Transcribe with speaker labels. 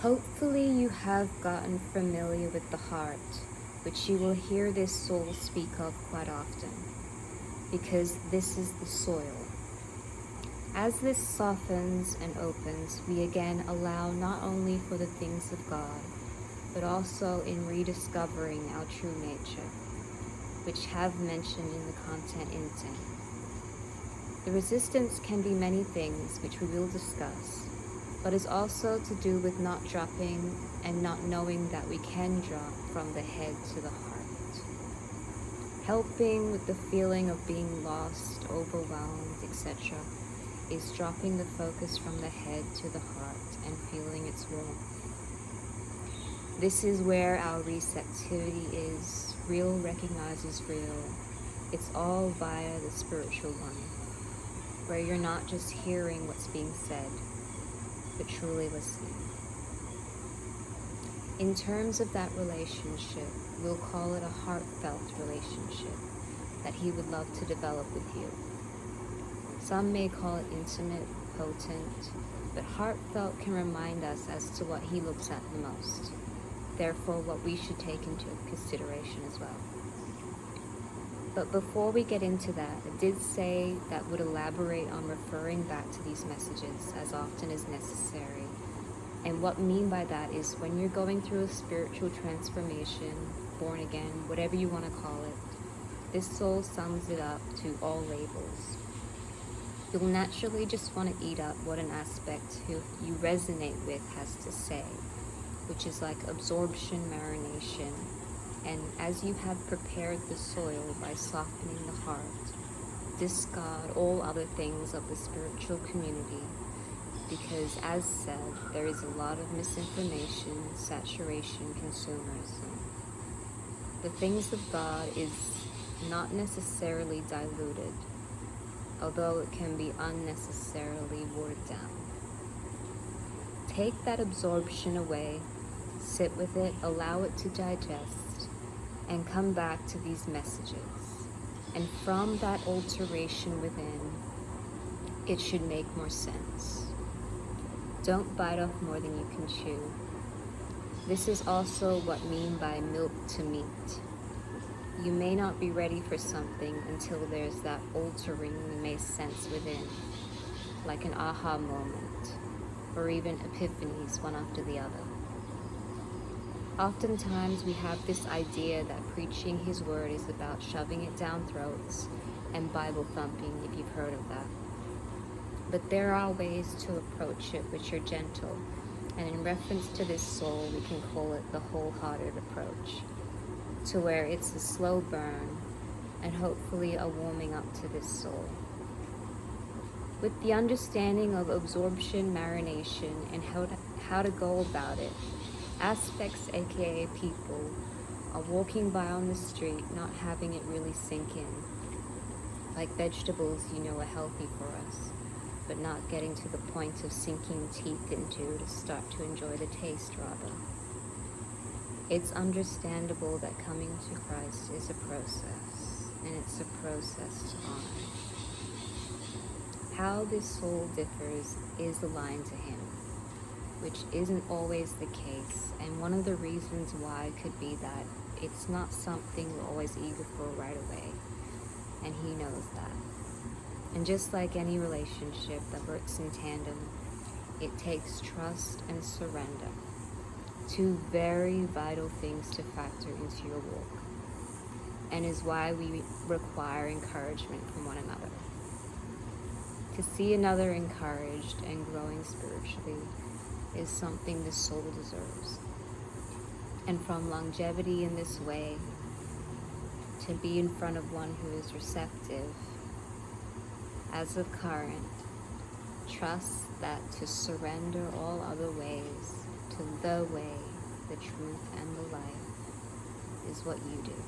Speaker 1: Hopefully you have gotten familiar with the heart, which you will hear this soul speak of quite often, because this is the soil. As this softens and opens, we again allow not only for the things of God, but also in rediscovering our true nature, which have mentioned in the content intent. The resistance can be many things, which we will discuss, but is also to do with not dropping and not knowing that we can drop from the head to the heart. Helping with the feeling of being lost, overwhelmed, etc. is dropping the focus from the head to the heart and feeling its warmth. This is where our receptivity is. Real recognizes real. It's all via the spiritual one, where you're not just hearing what's being said, but truly listening. In terms of that relationship, we'll call it a heartfelt relationship that he would love to develop with you. Some may call it intimate, potent, but heartfelt can remind us as to what he looks at the most, therefore what we should take into consideration as well. But before we get into that, I did say that would elaborate on referring back to these messages as often as necessary. And what I mean by that is when you're going through a spiritual transformation, born again, whatever you want to call it, this soul sums it up to all labels. You'll naturally just want to eat up what an aspect who you resonate with has to say, which is like absorption, marination. And as you have prepared the soil by softening the heart, discard all other things of the spiritual community, because as said, there is a lot of misinformation, saturation, consumerism. The things of God is not necessarily diluted, although it can be unnecessarily watered down. Take that absorption away, sit with it, allow it to digest, and come back to these messages. And from that alteration within, it should make more sense. Don't bite off more than you can chew. This is also what I mean by milk to meat. You may not be ready for something until there's that altering you may sense within, like an aha moment, or even epiphanies one after the other. Oftentimes we have this idea that preaching his word is about shoving it down throats and Bible thumping, if you've heard of that. But there are ways to approach it which are gentle, and in reference to this soul, we can call it the wholehearted approach, to where it's a slow burn and hopefully a warming up to this soul. With the understanding of absorption, marination, and how to go about it, aspects, aka people, are walking by on the street not having it really sink in, like vegetables are healthy for us, but not getting to the point of sinking teeth into to start to enjoy the taste rather. It's understandable that coming to Christ is a process, and it's a process to honor. How this soul differs is aligned to him, which isn't always the case, and one of the reasons why could be that it's not something we're always eager for right away, and he knows that. And just like any relationship that works in tandem, it takes trust and surrender, two very vital things to factor into your walk, and is why we require encouragement from one another. To see another encouraged and growing spiritually is something the soul deserves. And from longevity in this way, to be in front of one who is receptive, as of current, trust that to surrender all other ways to the way, the truth, and the life is what you do.